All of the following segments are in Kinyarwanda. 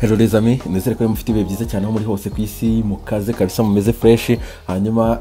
Hello les amis, nizere ko mufite ibihe byiza cyane aho muri hose ku isi mu kaze kabisa mumeze fresh. Hanyuma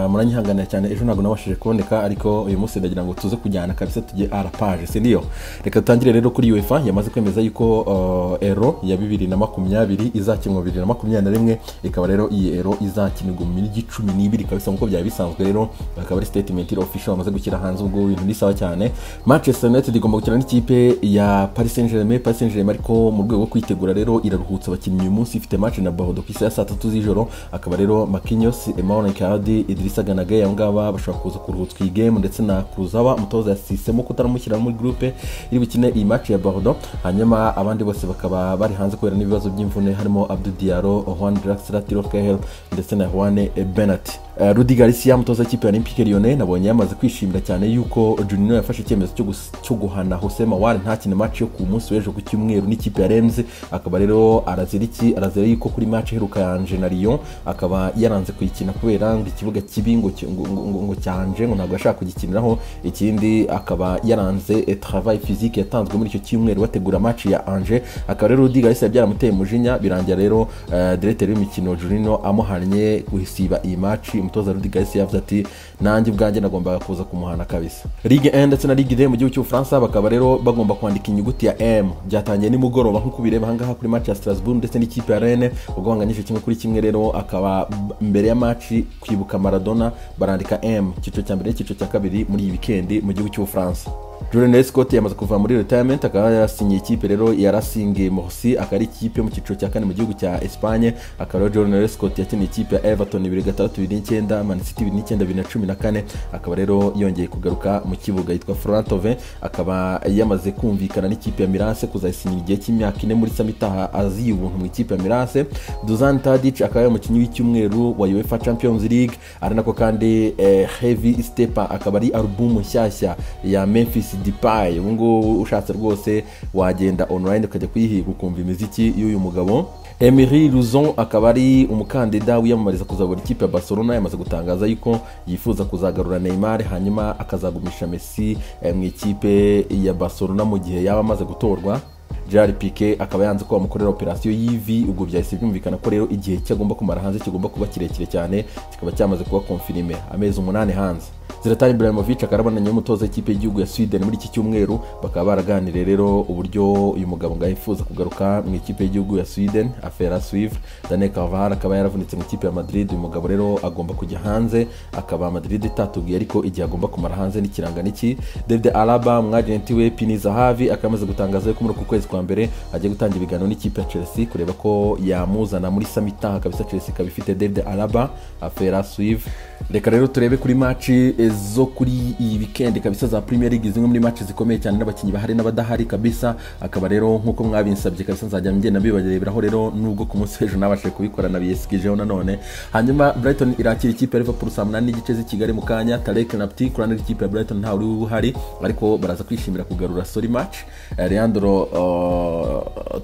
muranyihanganira cyane, ejo ntago nabashije kuboneka, ariko uyu munsi ndagira ngo tuze kujyana kabisa tujye arapage, si ndiyo. Reka tutangire rero kuri UEFA yamaze kwemeza yuko Euro ya 2020 izakinwa 2021, ikaba rero iyi Euro izakinirwa mu minsi 12 kabisa nkuko byari bisanzwe. Rero akaba ari statement official bamaze gushyira hanze, ubwo ibintu bisawa cyane. Manchester United igomba gukina n'ikipe ya Paris Saint-Germain. Paris Saint-Germain ariko mu rwego rwo kwitegura rero iraruhutsa abakinnyi uyu munsi, ifite match na Bordeaux ku isaha 3 z'ijoro. Akaba rero Marquinhos, Emmanuel Cardi, Idrissa Gana Gueye ngaba bashobora kuza kuruhutswa iyi game, ndetse na Kurzawa umutoza yasisemo kutaramushyira muri groupe iri bukine iyi match ya Bordeaux. Hanyuma abandi bose bakaba bari hanze kubera n'ibibazo by'imvune, harimo Abdou Diallo, Juan Draxler, Thilo Kehrer ndetse na Juan Bernat. Rudi Garcia umutoza w'ikipe ya Olympique Lyonnais nabonye yamaze kwishimira cyane yuko Juninho yafashe icyemezo cyo guhana Jose Mawar ntakine match yo ku munsi w'ejo ku cyumweru n'ikipe ya Rennes. Akaba rero arazira yuko kuri match iheruka ya Angers na Lyon akaba yaranze kuyikina kubera ngo ikibuga kibi ngo cyanje ngo ntabwo ashaka kugikiniraho. Ikindi akaba yaranze travail physique yatanzwe muri icyo cyumweru bategura match ya Angers. Akaba rero Rudi Garcia byaramuteye mujinya, birangira rero directeur w'imikino Juninho amuhannye guhisiba iyi match. Umutoza Rudi Garcia yavuze ati nanjye ubwanjye nagombaga kuza kumuhana kabisa. Ligue 1 ndetse na Ligue 2 mu gihugu cy'u France bakaba rero bagomba kwandika inyuguti ya M. Byatangiye nimugoroba nk'uko bireba hangaha kuri match ya Strasbourg ndetse n'ikipe ya Rennes, ubwo banganyije kimwe kuri kimwe. Rero akaba mbere ya match kwibuka Maradona barandika M, cyiciro cya mbere cyiciro cya kabiri muri iyi weekend mu gihugu cy'u France. Jordan Scott yamaze kuva muri retirement, akaba yasinye ikipe rero ya Racing Morsi, akari ikipe mu cyiciro cya kane mu gihugu cya Espagne. Akaba Jordan Scott yakiniye ikipe ya Everton 2006-2009, Man City 2009-2014. Akaba rero yongeye kugaruka mu kibuga yitwa Florent Thauvin. Akaba yamaze kumvikana n'ikipe ya Mirase kuzayisinyira igihe cy'imyaka 4 muri samitaha aziye ubuntu mu ikipe ya Mirase. Dusan Tadic akaba umukinnyi w'icyumweru wa UEFA Champions League, ari nako kandi Heavy Stepper akaba ari album nshyashya ya Memphis Depay. Ubungu ushatse rwose wagenda online ukajya kuyihiga ukumva imiziki y'uyu mugabo. Emery Luzon akaba ari umukandida wiyamamariza kuzabura ikipe ya Barcelona, yamaze gutangaza yuko yifuza kuzagarura Neymar hanyuma akazagumisha Messi mu ikipe ya Barcelona mu gihe yaba amaze gutorwa. Gerard Piqué akaba yanze ko bamukorera operation y'ivi, ubwo byahise byumvikana ko rero igihe cyagomba kumara hanze kigomba kuba kirekire cyane, kikaba cyamaze kuba confirmé amezi 8 hanze. Zlatan Ibrahimovic akarabonanye n'umutoza w'ikipe y'igihugu ya Sweden muri iki cyumweru, bakaba baraganiriye rero uburyo uyu mugabo ngo yifuza kugaruka mu ikipe y'igihugu ya Sweden, affaire suivre. Daniel Carvajal akaba yaravunitse mu ikipe ya Madrid, uyu mugabo rero agomba kujya hanze, akaba Madrid itatugiye ariko igihe agomba kumara hanze n'ikiranga niki. David Alaba umwagenti we Pini Zahavi akamaze gutangaza ko muri uku kwezi kwa mbere agiye gutangira ibiganiro n'ikipe ya Chelsea kureba ko yamuzana muri samitaha kabisa. Chelsea ikaba ifite David Alaba, affaire suivre. Reka rero turebe kuri match zo kuri iyi weekend kabisa za Premier League, zimwe muri match zikomeye cyane n'abakinnyi bahari n'abadahari kabisa. Akaba rero nkuko mwabinsabye kabisa nzajya ngenda bibareberaho rero, nubwo ku munsi w'ejo nabashije kubikora na BSG nanone. Hanyuma Brighton irakira ikipe ya Liverpool saa 8 n'igice z'i Kigali mu kanya. Tarek Napti kurana ikipe ya Brighton ntawe uri uhari, ariko baraza kwishimira kugarura story match. Leandro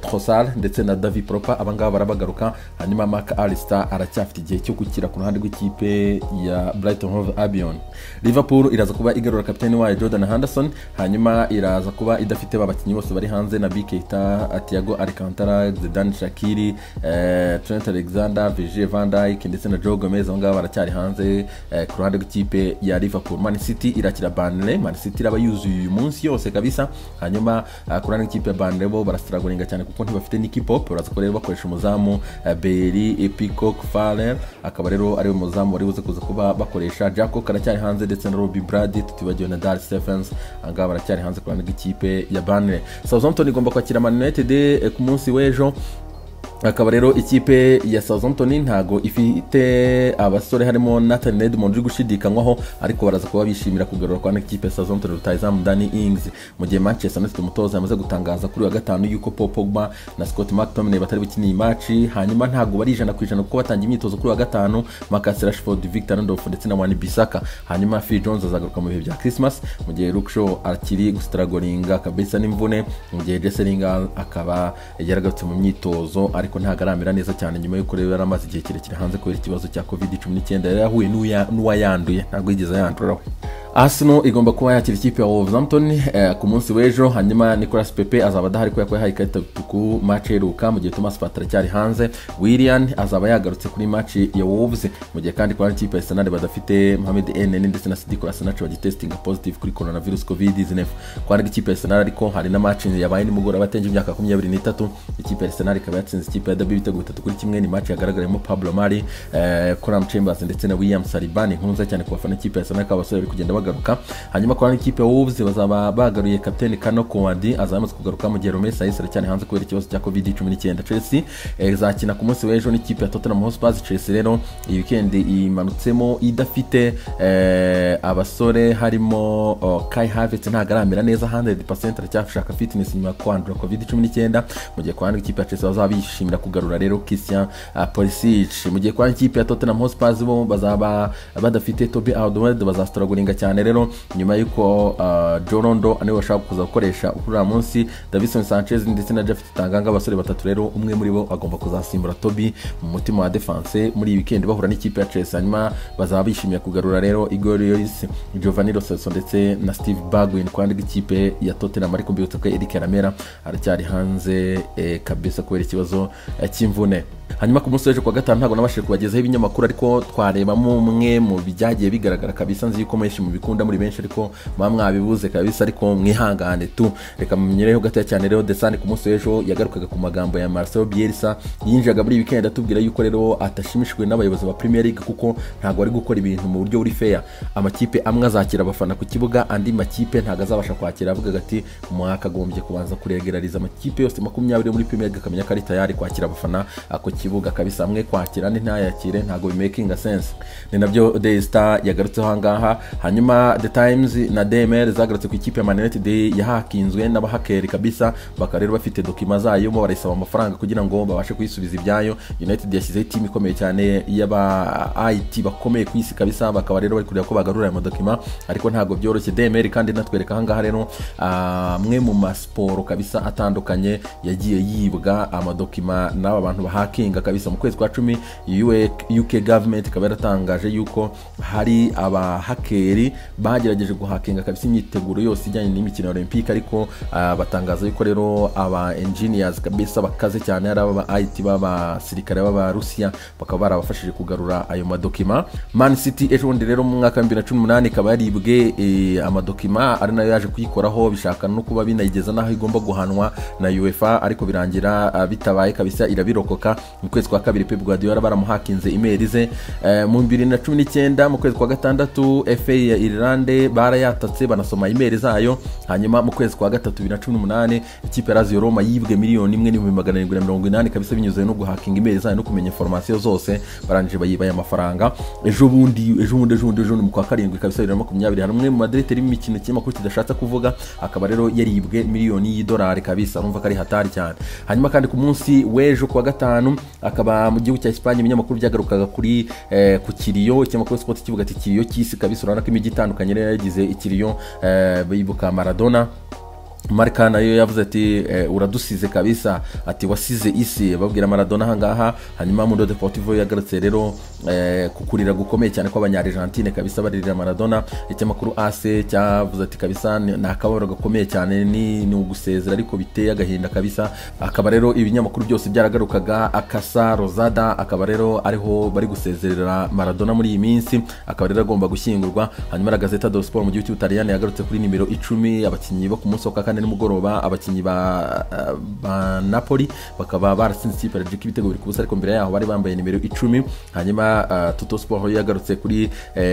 Trossard ndetse na David Propa abangaba barabagaruka. Hanyuma Mark Alistair aracyafite igihe cyo gukira ku ruhande rw'ikipe ya Brighton Hove Albion. Liverpool iraza kuba igarura kapiteni wayo Jordan Henderson, hanyuma iraza kuba idafite abakinnyi bose bari hanze na Keita, Thiago Alcantara, Zidane Shaqiri, Trent Alexander, Virgil van Dijk ndetse na Joe Gomez abo ngabo baracyari hanze ku ruhande rw'ikipe ya Liverpool. Man City irakira Burnley, Man City iraba yuzuye uyu munsi yose kabisa. Hanyuma ku ruhande rw'ikipe ya Burnley bo barastragolinga cyane kuko ntibafite Nicky Pope, baraza ko rero bakoresha umuzamu Bailey Peacock Farrell, akaba rero ari umuzamu wari buze kuza kuba bakoresha. Jaco karacyari hanze ndetse na Robbie Brady, tutibagiwe na Dar Stephens angaba baracyari hanze ku ruhande rw'ikipe ya Burnley. Southampton igomba kwakira Man United ku munsi w'ejo. Akaba rero ikipe ya Southampton ntago ifite abasore harimo Nathan Edmond uri gushidikanywaho, ariko baraza kuba bishimira kugarura kwa ikipe ya Southampton rutayizamu Danny Ings, mu gihe Manchester United umutoza yamaze gutangaza kuri wa gatanu yuko Paul Pogba na Scott McTominay batari bukiniye match. Hanyuma ntago bari 100% kuko batangiye imyitozo kuri wa gatanu. Marcus Rashford, Victor Lindelof ndetse na Wan-Bissaka. Hanyuma Phil Jones azagaruka mu bihe bya Christmas, mu gihe Luke Shaw akiri gustragolinga kabisa n'imvune, mu gihe Jesse Lingard akaba yaragarutse mu myitozo ariko ntago aramera neza cyane nyuma yuko rero yaramaze igihe kirekire hanze kubera ikibazo cya COVID-19 yari yahuye n'uwayanduye, ntago yigeze yanduraho. Arsenal igomba kuba yakira ikipe ya Wolverhampton ku munsi w'ejo, hanyuma Nicolas Pepe azaba adahari ko yahaye ikarita ku match iheruka, mu gihe Thomas Partey cyari hanze. Willian azaba yagarutse kuri match ya Wolves, mu gihe kandi kwa ikipe ya Arsenal badafite Mohamed Elneny ndetse na Sidi Kolasinac bagitestinga positive kuri coronavirus covid-19. Kwa ikipe ya Arsenal ariko hari na match yabaye nimugoroba batenje imyaka 23, ikipe ya Arsenal ikaba yatsinze ikipe ya Derby ibitego 3-1. Ni match yagaragaramo Pablo Mari, Callum Chambers ndetse na William Saliba. Ni nkunza cyane ku bafana ikipe ya Arsenal ko abasore bari kugenda bagaruka. Hanyuma kwa ikipe ya Wolves bazaba bagaruye kapiteni Kano Kowadi, azamaze kugaruka mu gihe Romelu Saiss cyane hanze kubera ikibazo cya covid-19. Chelsea izakina ku munsi w'ejo n'ikipe ya Tottenham Hotspur. Chelsea rero iyi weekend imanutsemo idafite abasore harimo Kai Havertz ntago aramera neza 100% aracyashaka fitness nyuma kwandura covid-19, mu gihe kwa ikipe ya Chelsea bazaba bishimira kugarura rero Christian Pulisic. Mu gihe kwa ikipe ya Tottenham Hotspur bo bazaba badafite Toby Alderweireld, bazastragulinga cyane rero nyuma yuko Jorondo ane bashaka kuza gukoresha ukuri munsi Davinson Sanchez ndetse na Jeff Tanganga, abasore batatu rero umwe muri bo agomba kuzasimbura Toby mu mutima wa defense muri iyi weekend bahura n'ikipe ya Chelsea. Hanyuma bazaba bishimiye kugarura rero Igor Lloris, Giovanni Lo Celso ndetse na Steve Bergwijn kwa ikipe ya Tottenham, ariko mbibutsa ko Eric Lamela aracyari hanze kabisa kubera ikibazo cy'imvune. Hanyuma ku munsi w'ejo kwa gatanu ntago nabashije kubagezaho ibinyamakuru, ariko twarebamo umwe mu bijyagiye bigaragara kabisa, nzi yuko menshi mu bikunda muri benshi ariko mwabibuze kabisa, ariko mwihangane tu. Reka mumenyereho gato cyane rero Desane ku munsi w'ejo yagarukaga ku magambo ya Marcelo Bielsa, yinjaga muri weekend atubwira yuko rero atashimishijwe n'abayobozi ba Premier League kuko ntago ari gukora ibintu mu buryo buri fair. Amakipe amwe azakira abafana ku kibuga, andi makipe ntago azabasha kwakira. Avuga ati mwakagombye kubanza kuregerariza amakipe yose 20 muri Premier League akamenya ko ari tayari kwakira abafana ako kibuga kabisa. Amwe kwakira andi ntayakire ntago bimaking sense. Ni nabyo Daily Star yagarutseho hangaha. Hanyuma The Times na DMR zagarutse ku ikipe ya Man United yahakinzwe n'abahakeri kabisa, bakarero bafite dokima zayo mo barayisaba amafaranga kugira ngo babashe kuyisubiza ibyayo. United yashyizeho team ikomeye cyane y'aba IT bakomeye ku isi kabisa, bakaba rero bari kureba ko bagarura ayo dokima, ariko ntago byoroshye. DMR kandi natwereka hangaha rero mwe mu masporo kabisa atandukanye yagiye yibwa amadokima n'aba bantu bahakinga kabisa. Mu kwezi kwa 10 UK government ikaba yaratangaje yuko hari abahakeri bagerageje guhakinga kabisa imyiteguro yose ijyanye n'imikino Olympique, ariko batangaza yuko rero aba engineers kabisa bakaze cyane ari aba IT b'abasirikare b'Abarusiya bakaba barabafashije kugarura ayo madokima. Man City ejo bundi rero mu mwaka wa 2018 ikaba yaribwe amadokima, ari nayo yaje kuyikoraho bishaka no kuba binayigeza naho igomba guhanwa na UEFA, ariko birangira bitabaye kabisa, irabirokoka. Mu kwezi kwa kabiri Pep Guardiola baramuhakinze email ze. Mu 2019 mu kwezi kwa gatandatu FA ya Ireland barayatatse banasoma email zayo. Hanyuma mu kwezi kwa gatatu 2018 ikipe ya Lazio Roma yibwe $1,780,000 kabisa, binyuze no guhakinga email zayo no kumenya information zose, barangije bayibaye amafaranga. Ejo bundi mu kwa karindwi kabisa 2020 hari umwe mu Madrid imikino cy'imakuru kidashatse kuvuga, akaba rero yaribwe $1,000,000 kabisa, urumva ko ari hatari cyane. Hanyuma kandi ku munsi w'ejo kwa gatanu akaba mu gihugu cya Espagne ibinyamakuru byagarukaga kuri ku kiriyo cy'amakuru Sport kivuga ati kiriyo cy'isi kabisa, urabona ko imijyi itandukanye rero yagize ikiriyo bibuka Maradona. Marca nayo yavuze ati uradusize kabisa, ati wasize isi, babwira Maradona hangaha. Hanyuma Mundo Deportivo yagarutse rero kukurira gukomeye cyane kwa abanya-Argentine kabisa baririra Maradona. Icyamakuru AC cyavuze ati kabisa nakabaro gakomeye cyane ni ugusezera ariko biteye agahinda kabisa. Akaba rero ibinyamakuru byose byaragarukaga Akasa Rosada, akaba rero ariho bari gusezerera Maradona muri iyi minsi, akaba rero agomba gushyingurwa. Hanyuma la Gazzetta dello Sport mu gihugu cy'Ubutaliyani yagarutse kuri nimero 10 abakinnyi bo ku munsi wa nimugoroba, abakinnyi ba Napoli bakaba baratsinze ikipe ya Belgique ibitego 2-0, ariko mbere yaho bari bambaye nimero 10. Hanyuma Tutto Sport yagarutse kuri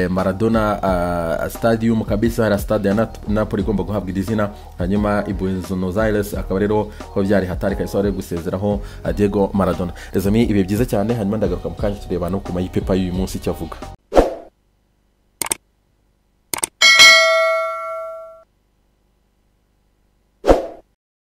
Maradona Stadium kabisa, hari stade ya Napoli igomba guhabwa izina. Hanyuma Buenos Aires akaba rero ho byari hatari kabisa bari gusezeraho Diego Maradona. Rezami ibe byiza cyane. Hanyuma ndagaruka mu kanya tureba no ku mayipepa y'uyu munsi cyavuga.